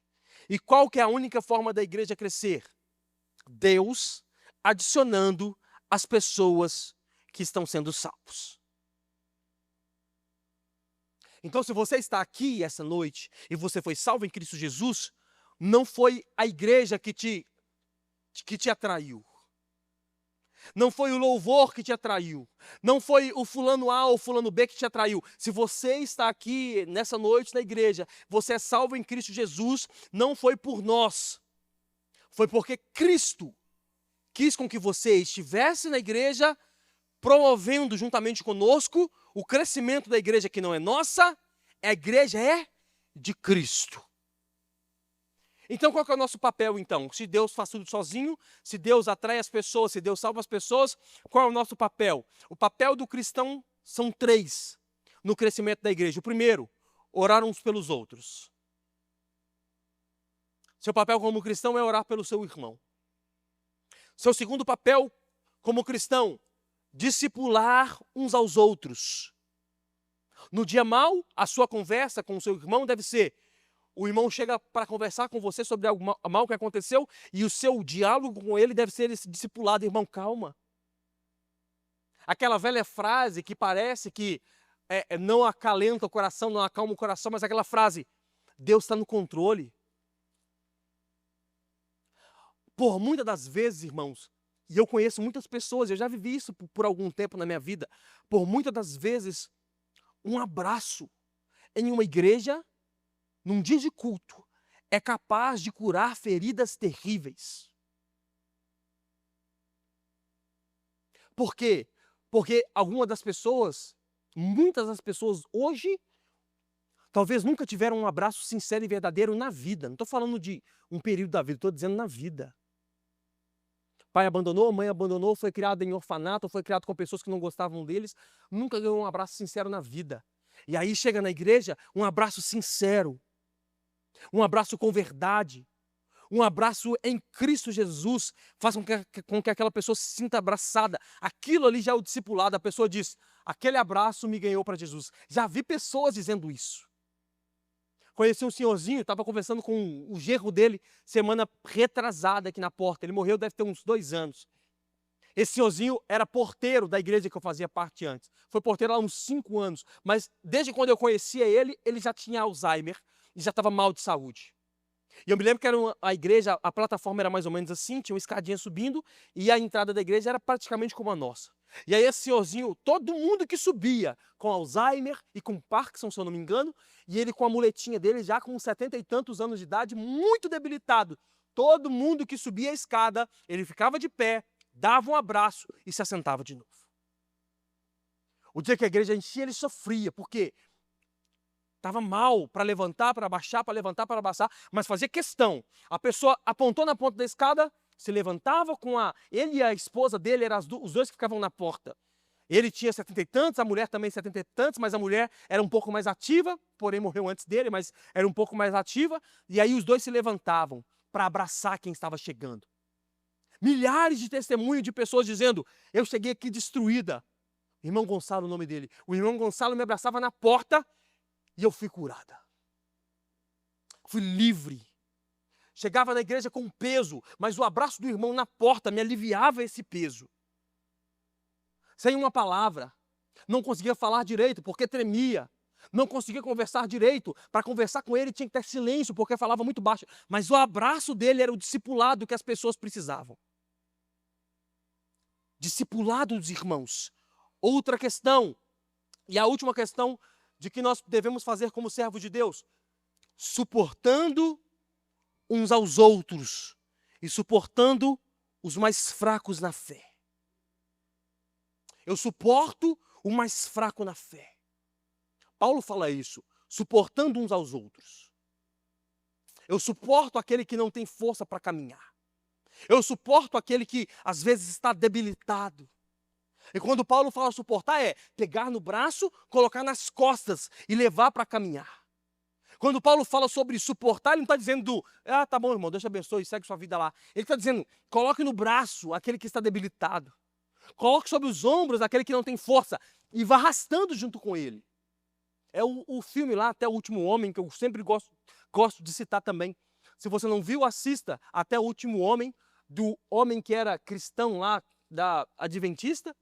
E qual que é a única forma da igreja crescer? Deus adicionando as pessoas que estão sendo salvos. Então, se você está aqui essa noite e você foi salvo em Cristo Jesus, não foi a igreja que te atraiu. Não foi o louvor que te atraiu. Não foi o fulano A ou o fulano B que te atraiu. Se você está aqui nessa noite na igreja, você é salvo em Cristo Jesus, não foi por nós. Foi porque Cristo quis com que você estivesse na igreja, promovendo juntamente conosco o crescimento da igreja que não é nossa, a igreja é de Cristo. Então, qual que é o nosso papel, então? Se Deus faz tudo sozinho, se Deus atrai as pessoas, se Deus salva as pessoas, qual é o nosso papel? O papel do cristão são 3 no crescimento da igreja. O primeiro, orar uns pelos outros. Seu papel como cristão é orar pelo seu irmão. Seu segundo papel como cristão, discipular uns aos outros. No dia mau, a sua conversa com o seu irmão deve ser: o irmão chega para conversar com você sobre algo mal que aconteceu e o seu diálogo com ele deve ser esse discipulado. Irmão, calma. Aquela velha frase que parece que não acalenta o coração, não acalma o coração, mas aquela frase: Deus está no controle. Por muitas das vezes, irmãos, e eu conheço muitas pessoas, eu já vivi isso por algum tempo na minha vida, por muitas das vezes, um abraço em uma igreja, num dia de culto, é capaz de curar feridas terríveis. Por quê? Porque algumas das pessoas, muitas das pessoas hoje, talvez nunca tiveram um abraço sincero e verdadeiro na vida. Não estou falando de um período da vida, estou dizendo na vida. Pai abandonou, mãe abandonou, foi criado em orfanato, foi criado com pessoas que não gostavam deles, nunca ganhou um abraço sincero na vida. E aí chega na igreja, um abraço sincero, um abraço com verdade, Um abraço em Cristo Jesus faz com que aquela pessoa se sinta abraçada. Aquilo ali já é o discipulado. A pessoa diz, aquele abraço me ganhou para Jesus. Já vi pessoas dizendo isso. Conheci um senhorzinho, estava conversando com o genro dele semana retrasada aqui na porta. Ele morreu, deve ter uns 2 anos. Esse senhorzinho era porteiro da igreja que eu fazia parte antes. Foi porteiro há uns 5 anos. Mas desde quando eu conhecia ele, ele já tinha Alzheimer e já estava mal de saúde. E eu me lembro que era a igreja, a plataforma era mais ou menos assim, tinha uma escadinha subindo, e a entrada da igreja era praticamente como a nossa. E aí esse senhorzinho, todo mundo que subia com Alzheimer e com Parkinson, se eu não me engano, e ele com a muletinha dele, já com 70 e tantos anos de idade, muito debilitado. Todo mundo que subia a escada, ele ficava de pé, dava um abraço e se assentava de novo. O dia que a igreja enchia, ele sofria, porque estava mal para levantar, para abaixar, para levantar, para abaixar, mas fazia questão. A pessoa apontou na ponta da escada, se levantava com ele e a esposa dele, eram os dois que ficavam na porta. Ele tinha 70 e tantos, a mulher também 70 e tantos, mas a mulher era um pouco mais ativa, porém morreu antes dele, mas era um pouco mais ativa, e aí os dois se levantavam para abraçar quem estava chegando. Milhares de testemunhos de pessoas dizendo, eu cheguei aqui destruída. Irmão Gonçalo, o nome dele. O irmão Gonçalo me abraçava na porta, e eu fui curada. Fui livre. Chegava na igreja com peso, mas o abraço do irmão na porta me aliviava esse peso. Sem uma palavra. Não conseguia falar direito porque tremia. Não conseguia conversar direito. Para conversar com ele tinha que ter silêncio porque falava muito baixo. Mas o abraço dele era o discipulado que as pessoas precisavam. Discipulado dos irmãos. Outra questão, e a última questão de que nós devemos fazer como servos de Deus, suportando uns aos outros e suportando os mais fracos na fé. Eu suporto o mais fraco na fé. Paulo fala isso, suportando uns aos outros. Eu suporto aquele que não tem força para caminhar. Eu suporto aquele que às vezes está debilitado. E quando Paulo fala suportar é pegar no braço, colocar nas costas e levar para caminhar. Quando Paulo fala sobre suportar, ele não está dizendo, tá bom, irmão, Deus te abençoe, segue sua vida lá. Ele está dizendo, coloque no braço aquele que está debilitado. Coloque sobre os ombros aquele que não tem força e vá arrastando junto com ele. É o filme lá, Até o Último Homem, que eu sempre gosto de citar também. Se você não viu, assista Até o Último Homem, do homem que era cristão lá, da Adventista.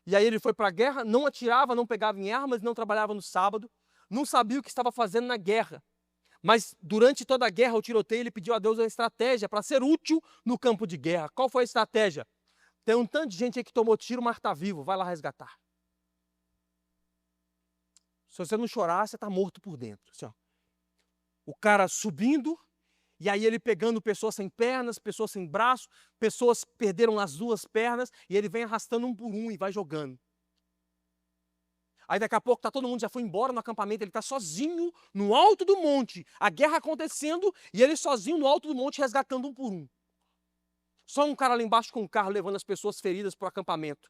E aí ele foi para a guerra, não atirava, não pegava em armas, não trabalhava no sábado, não sabia o que estava fazendo na guerra. Mas durante toda a guerra, o tiroteio, ele pediu a Deus uma estratégia para ser útil no campo de guerra. Qual foi a estratégia? Tem um tanto de gente aí que tomou tiro, mas está vivo, vai lá resgatar. Se você não chorar, você está morto por dentro. Assim, ó. O cara subindo, e aí ele pegando pessoas sem pernas, pessoas sem braço, pessoas perderam as 2 pernas, e ele vem arrastando um por um e vai jogando. Aí daqui a pouco todo mundo já foi embora no acampamento, ele está sozinho no alto do monte, a guerra acontecendo, e ele sozinho no alto do monte resgatando um por um. Só um cara lá embaixo com um carro levando as pessoas feridas para o acampamento.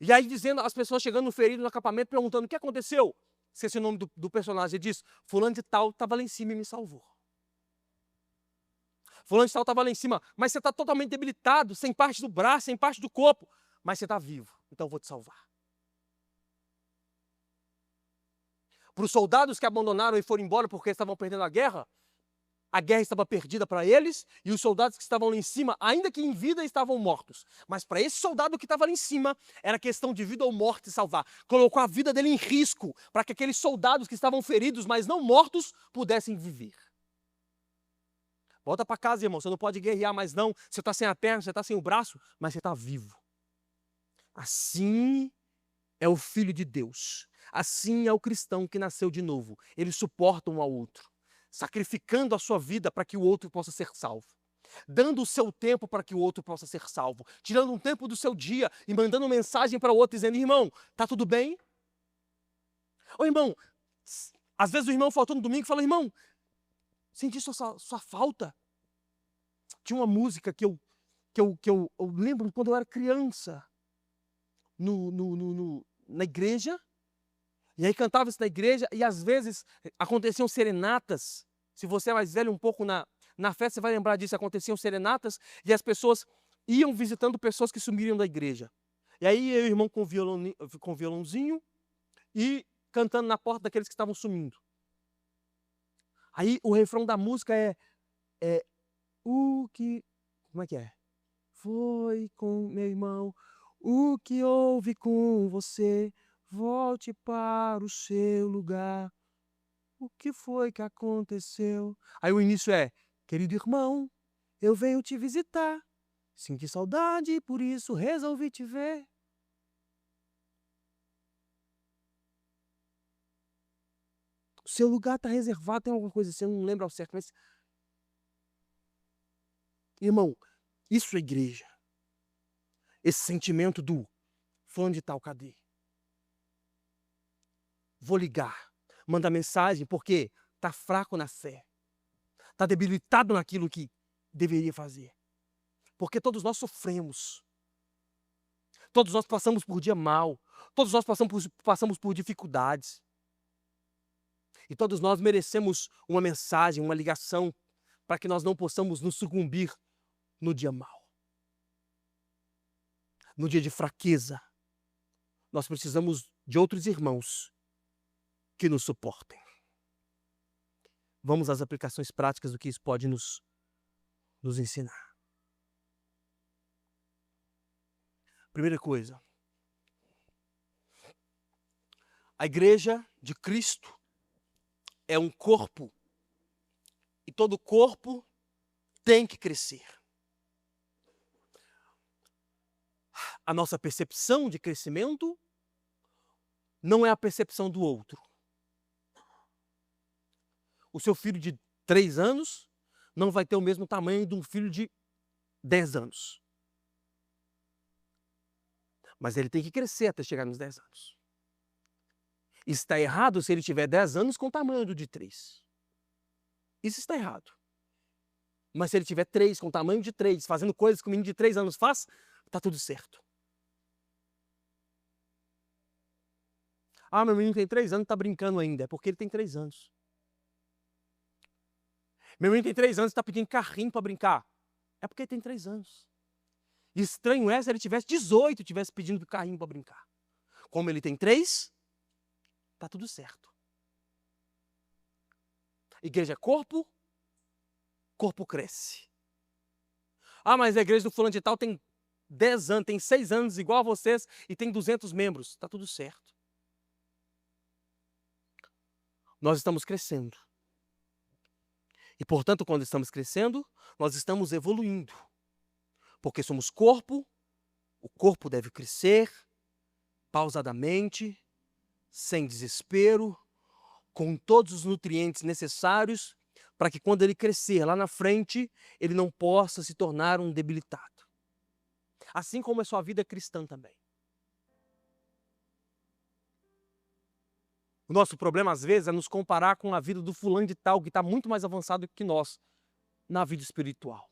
E aí dizendo, as pessoas chegando feridas no acampamento, perguntando o que aconteceu. Esqueci o nome do personagem, ele diz, fulano de tal estava lá em cima e me salvou. Fulano de tal estava lá em cima, mas você está totalmente debilitado, sem parte do braço, sem parte do corpo, mas você está vivo, então eu vou te salvar. Para os soldados que abandonaram e foram embora porque estavam perdendo a guerra estava perdida para eles, e os soldados que estavam lá em cima, ainda que em vida, estavam mortos. Mas para esse soldado que estava lá em cima, era questão de vida ou morte salvar. Colocou a vida dele em risco, para que aqueles soldados que estavam feridos, mas não mortos, pudessem viver. Volta para casa, irmão, você não pode guerrear mais não. Você está sem a perna, você está sem o braço, mas você está vivo. Assim é o Filho de Deus. Assim é o cristão que nasceu de novo. Eles suportam um ao outro, sacrificando a sua vida para que o outro possa ser salvo, dando o seu tempo para que o outro possa ser salvo, tirando um tempo do seu dia e mandando mensagem para o outro dizendo, irmão, tá tudo bem? Ô irmão, às vezes o irmão faltou no domingo e fala, irmão, senti sua falta. Tinha uma música que eu lembro quando eu era criança, na igreja, e aí cantava isso na igreja, e às vezes aconteciam serenatas. Se você é mais velho um pouco na Na festa você vai lembrar disso, aconteciam serenatas e as pessoas iam visitando pessoas que sumiriam da igreja. E aí eu e o irmão com violãozinho e cantando na porta daqueles que estavam sumindo. Aí o refrão da música é o que... Como é que é? Foi com meu irmão, o que houve com você? Volte para o seu lugar. O que foi que aconteceu? Aí o início é: querido irmão, eu venho te visitar. Senti saudade e por isso resolvi te ver. O seu lugar está reservado, tem alguma coisa assim, eu não lembro ao certo, mas... Irmão, isso é igreja. Esse sentimento do fulano de tal, cadê? Vou ligar, mandar mensagem, porque está fraco na fé. Está debilitado naquilo que deveria fazer. Porque todos nós sofremos. Todos nós passamos por dia mal. Todos nós passamos por dificuldades. E todos nós merecemos uma mensagem, uma ligação, para que nós não possamos nos sucumbir no dia mal. No dia de fraqueza, nós precisamos de outros irmãos que nos suportem. Vamos às aplicações práticas do que isso pode nos ensinar. Primeira coisa, a igreja de Cristo é um corpo e todo corpo tem que crescer. A nossa percepção de crescimento não é a percepção do outro. O seu filho de 3 anos não vai ter o mesmo tamanho de um filho de 10 anos. Mas ele tem que crescer até chegar nos 10 anos. Está errado se ele tiver 10 anos com o tamanho do de 3. Isso está errado. Mas se ele tiver 3 com o tamanho de 3, fazendo coisas que o menino de 3 anos faz, está tudo certo. Ah, meu menino tem 3 anos e está brincando ainda. É porque ele tem 3 anos. Meu menino tem 3 anos e está pedindo carrinho para brincar. É porque ele tem 3 anos. E estranho é se ele tivesse 18 e estivesse pedindo carrinho para brincar. Como ele tem 3, está tudo certo. Igreja é corpo, corpo cresce. Ah, mas a igreja do fulano de tal tem 10 anos, tem 6 anos igual a vocês e tem 200 membros. Está tudo certo. Nós estamos crescendo. E, portanto, quando estamos crescendo, nós estamos evoluindo. Porque somos corpo, o corpo deve crescer pausadamente, sem desespero, com todos os nutrientes necessários para que quando ele crescer lá na frente, ele não possa se tornar um debilitado. Assim como é sua vida cristã também. O nosso problema, às vezes, é nos comparar com a vida do fulano de tal, que está muito mais avançado que nós na vida espiritual.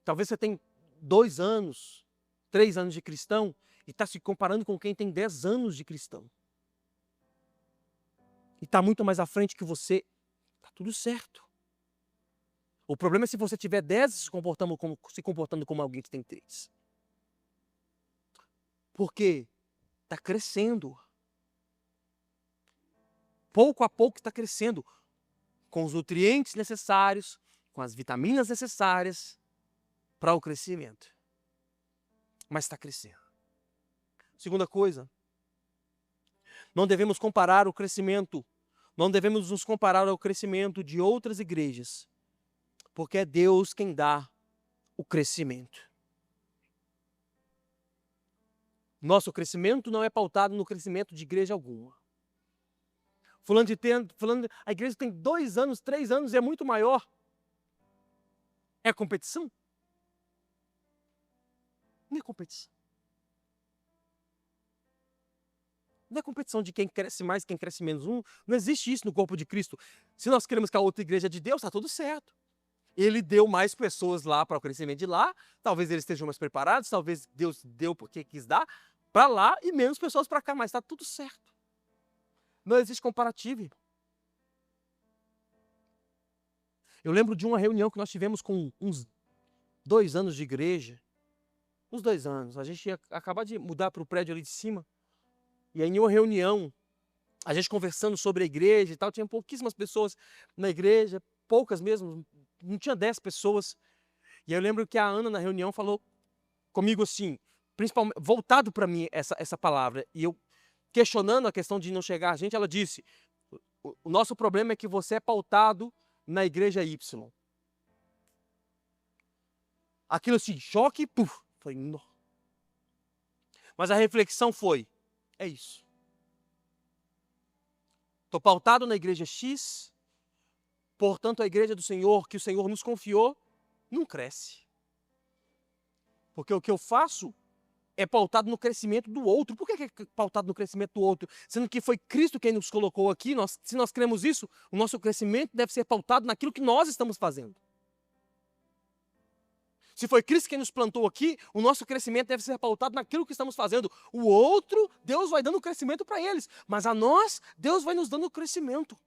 Talvez você tenha 2 anos, 3 anos de cristão e está se comparando com quem tem 10 anos de cristão. E está muito mais à frente que você. Está tudo certo. O problema é se você tiver 10 se comportando como alguém que tem 3. Porque está crescendo. Pouco a pouco está crescendo. Com os nutrientes necessários, com as vitaminas necessárias para o crescimento. Mas está crescendo. Segunda coisa, não devemos comparar o crescimento, não devemos nos comparar ao crescimento de outras igrejas, porque é Deus quem dá o crescimento. Nosso crescimento não é pautado no crescimento de igreja alguma. A igreja tem 2 anos, 3 anos e é muito maior. É competição? Não é competição. Não é competição de quem cresce mais, quem cresce menos. Não existe isso no corpo de Cristo. Se nós queremos que a outra igreja é de Deus, está tudo certo. Ele deu mais pessoas lá para o crescimento de lá. Talvez eles estejam mais preparados. Talvez Deus deu porque quis dar para lá e menos pessoas para cá. Mas está tudo certo. Não existe comparativo. Eu lembro de uma reunião que nós tivemos com uns 2 anos de igreja. Uns 2 anos. A gente ia acabar de mudar para o prédio ali de cima. E aí, em uma reunião, a gente conversando sobre a igreja e tal, tinha pouquíssimas pessoas na igreja, poucas mesmo, não tinha 10 pessoas. E aí eu lembro que a Ana, na reunião, falou comigo assim, principalmente, voltado para mim essa palavra, e eu questionando a questão de não chegar a gente, ela disse, o nosso problema é que você é pautado na igreja Y. Aquilo assim, choque, puf, falei, não. Mas a reflexão foi, é isso. Estou pautado na igreja X, portanto a igreja do Senhor, que o Senhor nos confiou, não cresce. Porque o que eu faço é pautado no crescimento do outro. Por que é pautado no crescimento do outro? Sendo que foi Cristo quem nos colocou aqui, se nós cremos isso, o nosso crescimento deve ser pautado naquilo que nós estamos fazendo. Se foi Cristo quem nos plantou aqui, o nosso crescimento deve ser pautado naquilo que estamos fazendo. O outro, Deus vai dando crescimento para eles. Mas a nós, Deus vai nos dando crescimento.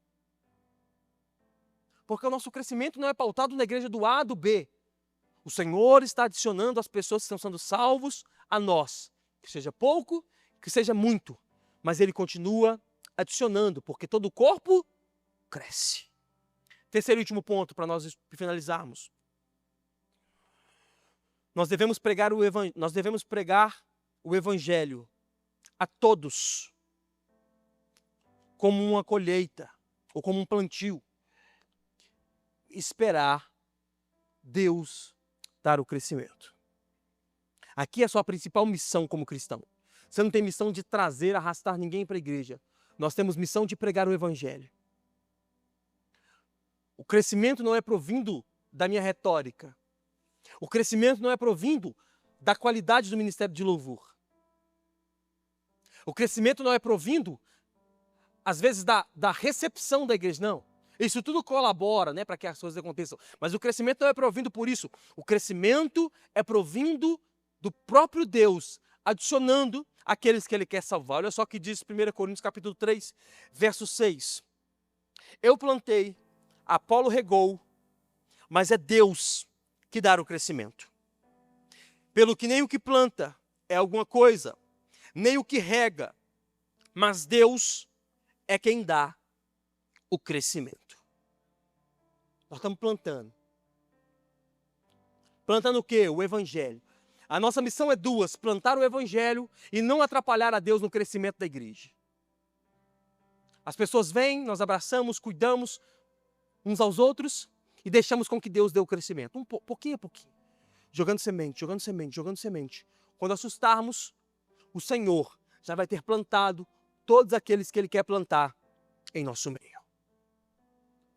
Porque o nosso crescimento não é pautado na igreja do A, do B. O Senhor está adicionando as pessoas que estão sendo salvos a nós. Que seja pouco, que seja muito. Mas Ele continua adicionando, porque todo o corpo cresce. Terceiro e último ponto para nós finalizarmos. Nós devemos pregar o Evangelho a todos como uma colheita ou como um plantio. Esperar Deus dar o crescimento. Aqui é a sua principal missão como cristão. Você não tem missão de trazer, arrastar ninguém para a igreja. Nós temos missão de pregar o Evangelho. O crescimento não é provindo da minha retórica. O crescimento não é provindo da qualidade do ministério de louvor. O crescimento não é provindo, às vezes, da recepção da igreja, não. Isso tudo colabora, né, para que as coisas aconteçam. Mas o crescimento não é provindo por isso. O crescimento é provindo do próprio Deus, adicionando aqueles que Ele quer salvar. Olha só o que diz 1 Coríntios capítulo 3, verso 6. Eu plantei, Apolo regou, mas é Deus que dá o crescimento. Pelo que nem o que planta é alguma coisa, nem o que rega, mas Deus é quem dá o crescimento. Nós estamos plantando. Plantando o quê? O Evangelho. A nossa missão é duas: plantar o Evangelho e não atrapalhar a Deus no crescimento da igreja. As pessoas vêm, nós abraçamos, cuidamos uns aos outros e deixamos com que Deus dê o crescimento. Pouquinho a pouquinho. Jogando semente, jogando semente, jogando semente. Quando assustarmos, o Senhor já vai ter plantado todos aqueles que Ele quer plantar em nosso meio.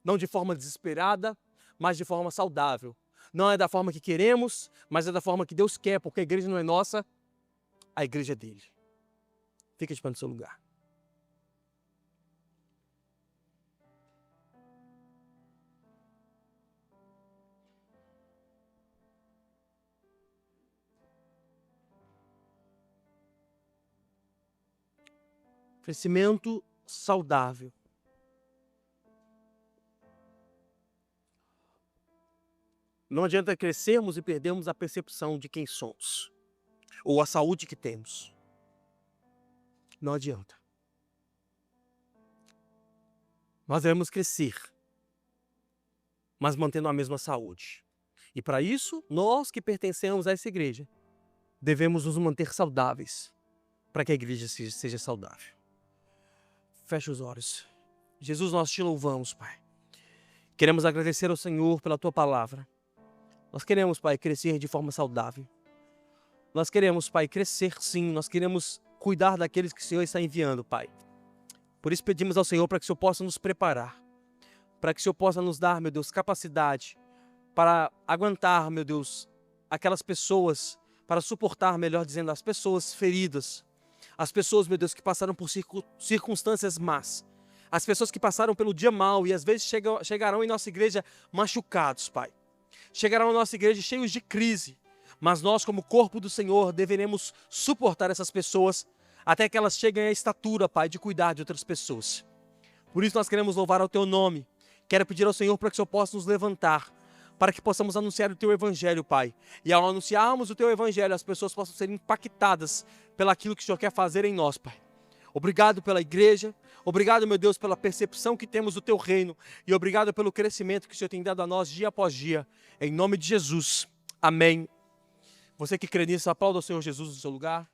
Não de forma desesperada, mas de forma saudável. Não é da forma que queremos, mas é da forma que Deus quer, porque a igreja não é nossa, a igreja é dele. Fica de pé no seu lugar. Crescimento saudável. Não adianta crescermos e perdermos a percepção de quem somos, ou a saúde que temos. Não adianta. Nós devemos crescer, mas mantendo a mesma saúde. E para isso, nós que pertencemos a essa igreja, devemos nos manter saudáveis, para que a igreja seja saudável. Feche os olhos. Jesus, nós te louvamos, Pai. Queremos agradecer ao Senhor pela tua palavra. Nós queremos, Pai, crescer de forma saudável. Nós queremos, Pai, crescer sim. Nós queremos cuidar daqueles que o Senhor está enviando, Pai. Por isso pedimos ao Senhor para que o Senhor possa nos preparar. Para que o Senhor possa nos dar, meu Deus, capacidade para aguentar, meu Deus, aquelas pessoas, para suportar, melhor dizendo, as pessoas feridas. As pessoas, meu Deus, que passaram por circunstâncias más. As pessoas que passaram pelo dia mau e às vezes chegarão em nossa igreja machucados, Pai. Chegarão em nossa igreja cheios de crise. Mas nós, como corpo do Senhor, deveremos suportar essas pessoas até que elas cheguem à estatura, Pai, de cuidar de outras pessoas. Por isso nós queremos louvar ao Teu nome. Quero pedir ao Senhor para que o Senhor possa nos levantar, para que possamos anunciar o Teu Evangelho, Pai. E ao anunciarmos o Teu Evangelho, as pessoas possam ser impactadas pelaquilo que o Senhor quer fazer em nós, Pai. Obrigado pela igreja, obrigado, meu Deus, pela percepção que temos do Teu reino e obrigado pelo crescimento que o Senhor tem dado a nós dia após dia. Em nome de Jesus. Amém. Você que crê nisso, aplauda o Senhor Jesus no seu lugar.